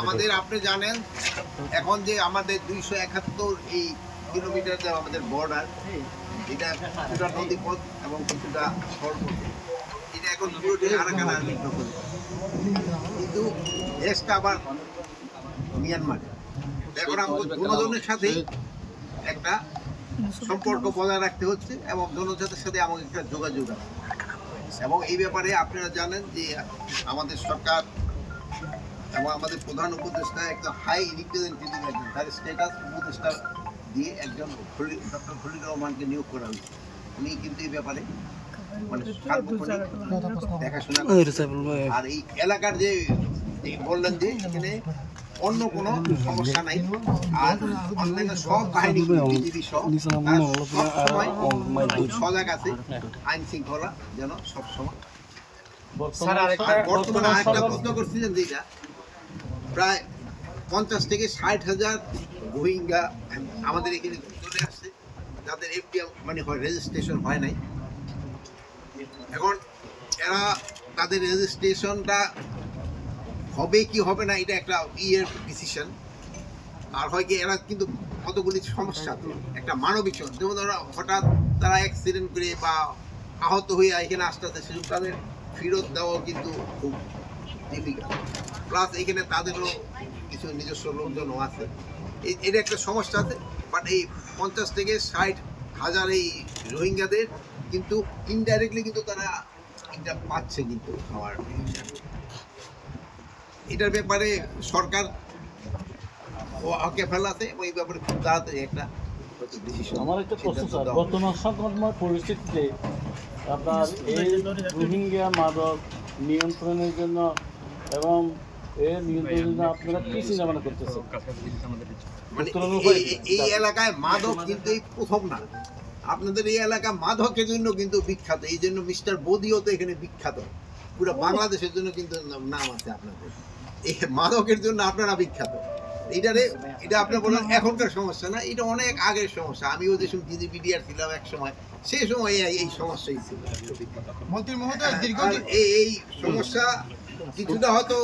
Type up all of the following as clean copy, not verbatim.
আমাদের আপনি জানেন এখন যে আমাদের 271 এই কিলোমিটার যে আমাদের বর্ডার, এটা কিছুটা নদীপথ এবং কিছুটা স্থলপথ, এটা এখন পুরোটাই আরাকানের দখলে, কিন্তু দেশটা আবার মিয়ানমারে। এখন আমাদের দুজনের সাথে একটা সম্পর্ক বজায় রাখতে হচ্ছে এবং দুজনের সাথে আমাদের একটা যোগাযোগ আছে। এবং এই ব্যাপারে আপনারা জানেন যে আমাদের সরকার এবং আমাদের প্রধান উপদেষ্টা একটা হাই রিপ্রেজেন্টেটিভ, একজন তার স্ট্যাটাস উপদেষ্টা দিয়ে একজন ডক্টর খলিলুর রহমানকে নিয়োগ করা হয়েছে। উনি কিন্তু এই ব্যাপারে মানে দেখাশোনা আর এই এলাকার যে বললেন যে এখানে অন্য কোনো সমস্যা নাই, আর অন্যান্য সব বাহিনী বিজিবি সবসময় সজাগ আছে আইন শৃঙ্খলা যেন সবসময়। বর্তমানে আরেকটা প্রশ্ন করছিলেন যেটা প্রায় 50 থেকে 60,000 রোহিঙ্গা আমাদের এখানে চলে আসছে, যাদের এফডিএম মানে রেজিস্ট্রেশন হয় নাই। এখন এরা তাদের রেজিস্ট্রেশনটা হবে কি হবে না এটা একটা ইয়ের ডিসিশন। আর হয় কি এরা কিন্তু কতগুলি সমস্যা, একটা মানবিক সমস্যা, যেমন ওরা হঠাৎ তারা অ্যাক্সিডেন্ট করে বা আহত হয়ে এখানে আসতে আসতে সেজন্য তাদের ফেরত দেওয়াও কিন্তু খুব ডিফিকাল্ট। প্লাস এখানে তাদেরও কিছু নিজস্ব লোকজনও আছে, এটা একটা সমস্যা আছে। বাট এই 50 থেকে 60,000 এই রোহিঙ্গাদের কিন্তু ইনডাইরেক্টলি কিন্তু তারা এটা পাচ্ছে কিন্তু খাওয়ার। এটার ব্যাপারে সরকার কেফাল আছে এবং এই ব্যাপারে খুব তাড়াতাড়ি একটা আমার একটা প্রশ্ন স্যার, বর্তমান সংকটময় পরিস্থিতিতে আপনার এই রোহিঙ্গা মাদক নিয়ন্ত্রণের জন্য এবং এর নিয়ন্ত্রণের জন্য আপনারা কি চিন্তা ভাবনা করতেছেন? এই এলাকায় মাদক কিন্তু এই প্রথম না, আপনাদের এই এলাকা মাদকের জন্য কিন্তু বিখ্যাত। এই জন্য মিস্টার বদিও তো এখানে বিখ্যাত, পুরো বাংলাদেশের জন্য কিন্তু নাম আছে আপনাদের। এই মাদকের জন্য আপনারা বিখ্যাত। এটা আপনি বললেন এখনকার সমস্যা না, এটা অনেক আগের সমস্যা। আমিও যে সময় বিডিআর ছিলাম এক সময়, সেই সময় এই সমস্যাই ছিল। মন্ত্রী মহোদয় এই সমস্যা কিছুটা হয়তো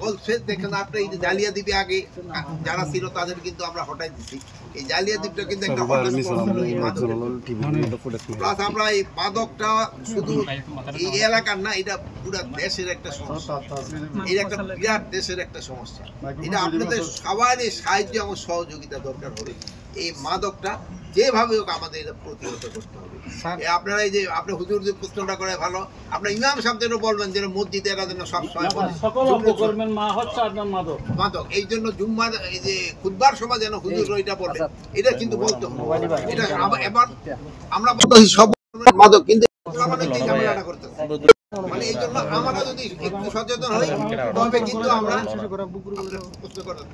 বলছে। দেখেন আপনি এই যে জালিয়াদ্বীপে আগে যারা ছিল তাদের কিন্তু আমরা হটাই দিচ্ছি। এই জালিয়াদ্বীপটা কিন্তু একটা প্লাস আমরা এই মাদকটা শুধু এই এলাকার না, এটা পুরো দেশের একটা সমস্যা, এটা একটা বিরাট দেশের একটা সমস্যা। এটা আপনাদের সবারই সাহায্য এবং সহযোগিতা দরকার হবে। এই মাদকটা যেভাবে হোক আমাদের প্রতিহত করতে হবে। আপনারা এই যে আপনি হুজুর যে প্রশ্নটা করে ভালো, আপনার ইমাম সাহেবদেরও বলবেন যে মসজিদে এরা যেন সবসময় মাদক, এই জন্য জুম্মার এই যে খুতবার সময় যেন হুজুর এটা বলে, এটা কিন্তু বলতে হবে। এটা এবার আমরা বলতেছি সব মাদক, কিন্তু মানে এই জন্য আমরা যদি একটু সচেতন হই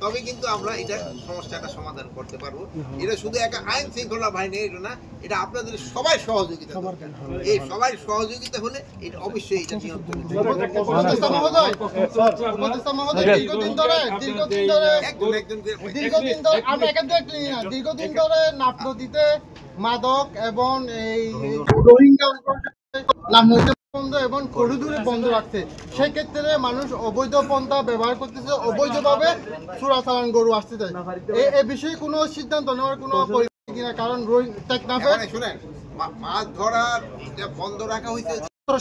তবে কিন্তু আমরা এটা সমস্যাটা সমাধান করতে পারবো। এটা শুধু একটা আইন শৃঙ্খলা বাহিনী এটা না, এটা আপনাদের সবাই সহযোগিতা দরকার। এই সবাই সহযোগিতা হলে এটা অবশ্যই এটা নিয়ন্ত্রণ। দীর্ঘদিন ধরে নাফ নদীতে মাদক এবং এই রোহিঙ্গা এবং করিডোরে বন্ধ রাখছে। সেক্ষেত্রে মানুষ অবৈধ পন্থা ব্যবহার করতেছে, অবৈধভাবে চোরাচালান গরু আসতেছে। এই বিষয়ে কোনো সিদ্ধান্ত নেওয়ার কোনো পরিস্থিতি কিনা? কারণ শুনেন, মাছ ধরার এটা বন্ধ রাখা হয়েছে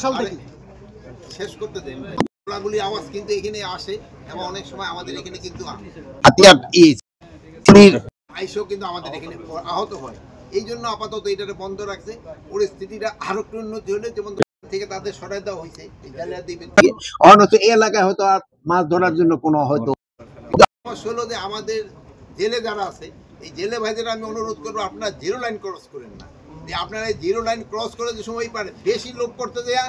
সাল থেকে, শেষ করতে দেন। গোলাগুলি আওয়াজ কিন্তু এখানে আসে এবং অনেক সময় আমাদের এখানে কিন্তু আইসও কিন্তু আমাদের এখানে আহত হয়। এই জন্য আপাতত এটা বন্ধ রাখছে। পরিস্থিতিটা আরো একটু উন্নতি হলে যেমন থেকে তাদের সরাই দেওয়া হয়েছে এই এলাকায়, হয়তো আর মাছ ধরার জন্য কোনো হয়তো সমস্যা হলো যে আমাদের জেলে যারা আছে, এই জেলে ভাইদের আমি অনুরোধ করবো আপনারা জিরো লাইন ক্রস করেন না। যে আপনারা এই জিরো লাইন ক্রস করে যে সময় পারে বেশি লোক করতে দেয়া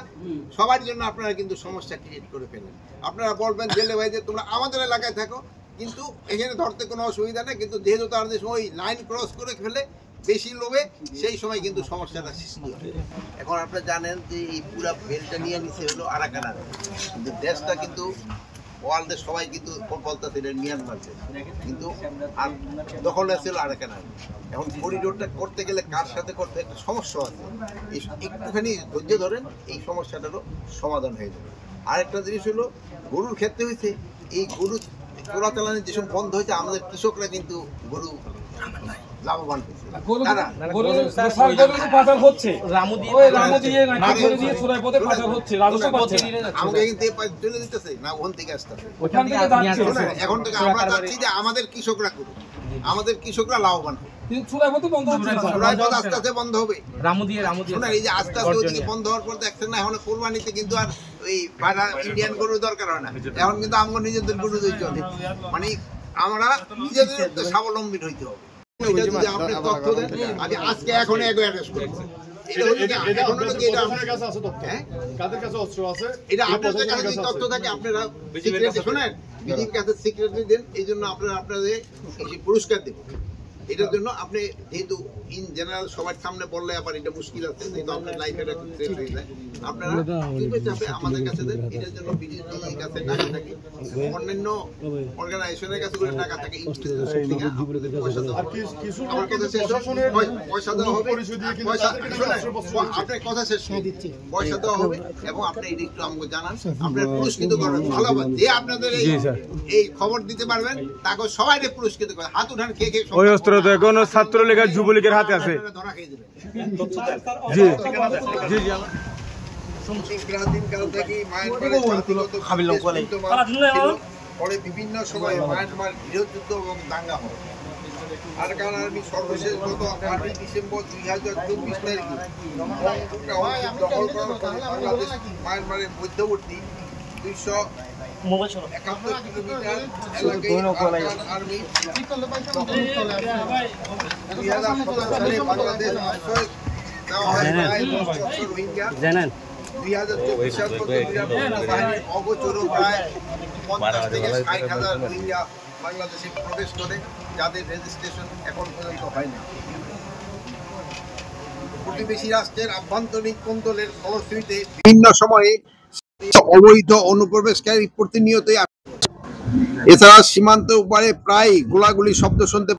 সবার জন্য আপনারা কিন্তু সমস্যা ক্রিয়েট করে ফেলেন। আপনারা বলবেন জেলে ভাইদের তোমরা আমাদের এলাকায় থাকো, কিন্তু এখানে ধরতে কোনো অসুবিধা নেই, কিন্তু যেহেতু তারা যে সময় লাইন ক্রস করে ফেলে বেশি লোভে, সেই সময় কিন্তু সমস্যাটা সৃষ্টি হয়। এখন আপনারা জানেন যে এই পুরো বেলটা নিয়ে নিচ্ছে হলো আরাকান, কিন্তু দেশটা কিন্তু ওয়ার্ল্ডের সবাই কিন্তু বলতেছে এটা মিয়ানমার দেশ, কিন্তু আর দখল ছিল আরাকান। এখন করিডোরটা করতে গেলে কার সাথে করতে একটা সমস্যা আছে, একটুখানি ধৈর্য ধরেন, এই সমস্যাটারও সমাধান হয়ে যাবে। আরেকটা জিনিস হলো গরুর ক্ষেত্রে হয়েছে এই গরু চোরাচালানের যেসব বন্ধ হয়েছে আমাদের কৃষকরা কিন্তু গরু লাভবান হয়েছে। আমাকে কিন্তু চলে দিতেছে না, ওখান থেকে আসতেছে। এখন থেকে আমরা চাচ্ছি যে আমাদের কৃষকরা করুক, আমাদের কৃষকরা লাভবান হবে। আস্তে আস্তে বন্ধ হবে। এই যে আস্তে আস্তে ওইদিকে বন্ধ হওয়ার পর দেখছেন না, এখন কোরবানিতে কিন্তু আর ওই ইন্ডিয়ান গরু দরকার হয় না, এখন কিন্তু আমরা নিজেদের গরু দিয়ে চলে। মানে আমরা নিজেদের স্বাবলম্বী হইতে হবে। আপনি তথ্য দেন, আমি আজকে এখন অ্যারেস্ট করবো। এটা আপনাদের কাছে যদি তথ্য থাকে আপনারা শোনেন, বিধির কাছে সিক্রেটলি দেন। এই জন্য আপনারা আপনাদের পুরস্কার দেবেন। এটার জন্য আপনি যেহেতু ইন জেনারেল সবার সামনে বললে আবার এটা মুশকিল আছে, কিন্তু আপনার লাইফের একটা ট্রেড হয়ে যায়। আপনারা চাপে আমাদের কাছে দেন। এটার জন্য বিজির কাছে টাকা থাকে, অন্যান্য অর্গানাইজেশনের কাছে করে টাকা থাকে। পয়সা দেওয়া হবে, আপনার কথা শেষ দিচ্ছি, পয়সা দেওয়া হবে এবং আপনি এটা একটু আমাকে জানান, আপনার পুরস্কৃত করবেন। ভালোবাদ যে আপনাদের এই খবর দিতে পারবেন তাকে সবাই পুরস্কৃত করে হাত উঠান খেয়ে খেয়ে। এখন ছাত্রলীগের যুবলীগের হাতে আছে। পরে বিভিন্ন সময় মায়ানমার গৃহযুদ্ধ এবং দাঙ্গা হয়। আরকান আর্মি সর্বশেষ গত 8 ডিসেম্বর 2024 তারিখে দখল করার পরে বাংলাদেশ মায়ানমারের মধ্যবর্তী 271 কিলোমিটার এলাকায় আর্মি 2017 সালে বাংলাদেশ আশ্রয় দেওয়া হয় রোহিঙ্গা। 2024 সাল পর্যন্ত বাহিনীর অগোচর প্রায় 50 থেকে 60,000 রোহিঙ্গা বাংলাদেশে প্রবেশ করে, যাদের রেজিস্ট্রেশন এখন পর্যন্ত হয়নি। প্রতিবেশী রাষ্ট্রের আভ্যন্তরীণ কোন্দলের ফলশ্রুতিতে বিভিন্ন সময়ে অবৈধ অনুপ্রবেশকারী প্রতিনিয়তই, এছাড়া সীমান্ত উপরে প্রায় গোলাগুলি শব্দ শুনতে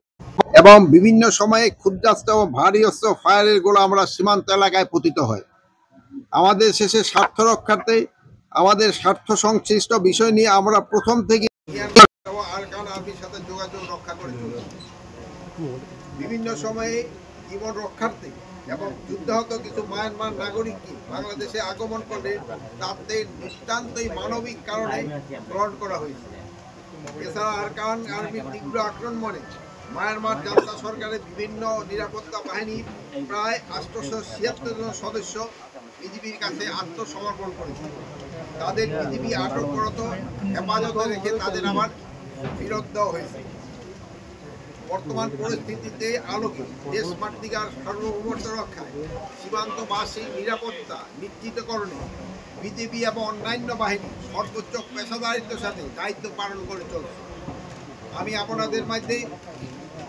এবং বিভিন্ন সময়ে ক্ষুদ্রাস্ত্র ও ভারী অস্ত্র ফায়ারের গোলা আমরা সীমান্ত এলাকায় পতিত হয়। আমাদের শেষে স্বার্থ রক্ষার্থে আমাদের স্বার্থ সংশ্লিষ্ট বিষয় নিয়ে আমরা প্রথম থেকে আরকান আর্মির সাথে যোগাযোগ রক্ষা করে চলেছি। বিভিন্ন সময়ে জীবন রক্ষার্থে এবং যুদ্ধাহত কিছু মায়ানমার নাগরিককে বাংলাদেশে আগমন করলে তাদের নিতান্তই মানবিক কারণে গ্রহণ করা হয়েছে। এছাড়া আরকান আর্মির তীব্র আক্রমণে মায়ানমার জান্তা সরকারের বিভিন্ন নিরাপত্তা বাহিনীর প্রায় 876 জন সদস্য বিজিবির কাছে আত্মসমর্পণ করেছে। তাদের বিজিবি আটকরত হেফাজতে রেখে তাদের আবার ফেরত দেওয়া হয়েছে। বর্তমান পরিস্থিতিতে আলোকে দেশ মাতৃকার সার্বভৌমত্ব রক্ষায় সীমান্তবাসী নিরাপত্তা নিশ্চিতকরণে বিজিবি এবং অন্যান্য বাহিনী সর্বোচ্চ পেশাদারিত্বের সাথে দায়িত্ব পালন করে চলছে। আমি আপনাদের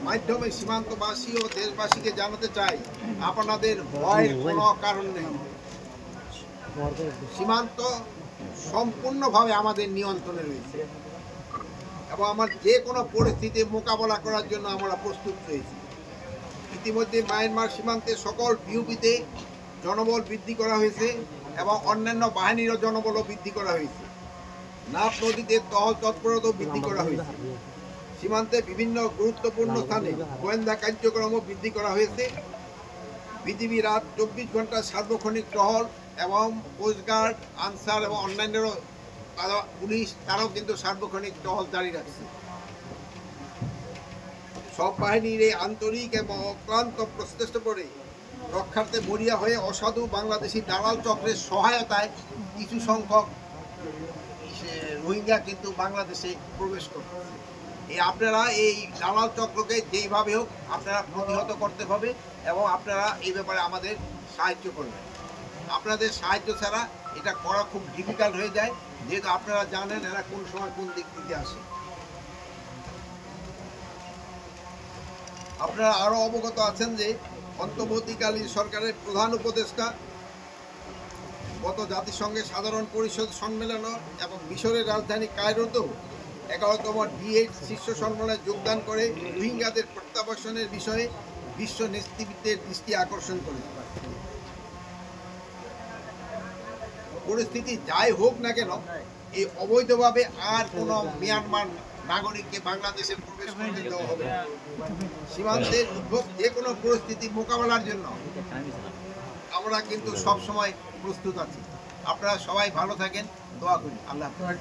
মাধ্যমে সীমান্তবাসী ও দেশবাসীকে জানাতে চাই, আপনাদের ভয়ের কোনো কারণ নেই। সীমান্ত সম্পূর্ণভাবে আমাদের নিয়ন্ত্রণে রয়েছে এবং আমার যে কোনো পরিস্থিতি মোকাবেলা করার জন্য আমরা প্রস্তুত রয়েছি। ইতিমধ্যে মায়ানমার সীমান্তে সকল বিউপিতে জনবল বৃদ্ধি করা হয়েছে এবং অন্যান্য বাহিনীরও জনবলও বৃদ্ধি করা হয়েছে। নাফ নদীতে টহল তৎপরতাও বৃদ্ধি করা হয়েছে। সীমান্তে বিভিন্ন গুরুত্বপূর্ণ স্থানে গোয়েন্দা কার্যক্রমও বৃদ্ধি করা হয়েছে। বিজিবি রাত 24 ঘন্টা সার্বক্ষণিক টহল এবং কোস্টগার্ড, আনসার এবং অন্যান্য পুলিশ তারাও কিন্তু সার্বক্ষণিক টহল জারি রাখছে। সব বাহিনীর এই আন্তরিক এবং অক্লান্ত প্রচেষ্টা করে রক্ষার্থে মরিয়া হয়ে অসাধু বাংলাদেশি দালাল চক্রের সহায়তায় কিছু সংখ্যক রোহিঙ্গা কিন্তু বাংলাদেশে প্রবেশ করছে। আপনারা এই দালাল চক্রকে যেইভাবে হোক আপনারা প্রতিহত করতে হবে এবং আপনারা এই ব্যাপারে আমাদের সাহায্য করবেন। আপনাদের সাহায্য ছাড়া এটা করা খুব ডিফিকাল্ট হয়ে যায়, যেহেতু আপনারা জানেন এরা কোন সময় কোন দিক থেকে আসে। আপনারা আরও অবগত আছেন যে অন্তর্বর্তীকালীন সরকারের প্রধান উপদেষ্টা গত জাতিসংঘের সাধারণ পরিষদ সম্মেলন এবং মিশরের রাজধানী কায়রোতেও 11তম D8 শীর্ষ সম্মেলনে যোগদান করে রোহিঙ্গাদের প্রত্যাবাসনের বিষয়ে বিশ্ব নেতৃত্বের দৃষ্টি আকর্ষণ করেছে। পরিস্থিতি যাই হোক না কেন এই অবৈধভাবে আর কোনো মিয়ানমার নাগরিককে বাংলাদেশে প্রবেশ করতে দেওয়া হবে না। সীমান্তের উদ্ভব যে কোনো পরিস্থিতি মোকাবেলার জন্য আমরা কিন্তু সব সময় প্রস্তুত আছি। আপনারা সবাই ভালো থাকেন, দোয়া করি। আল্লাহ হাফেজ।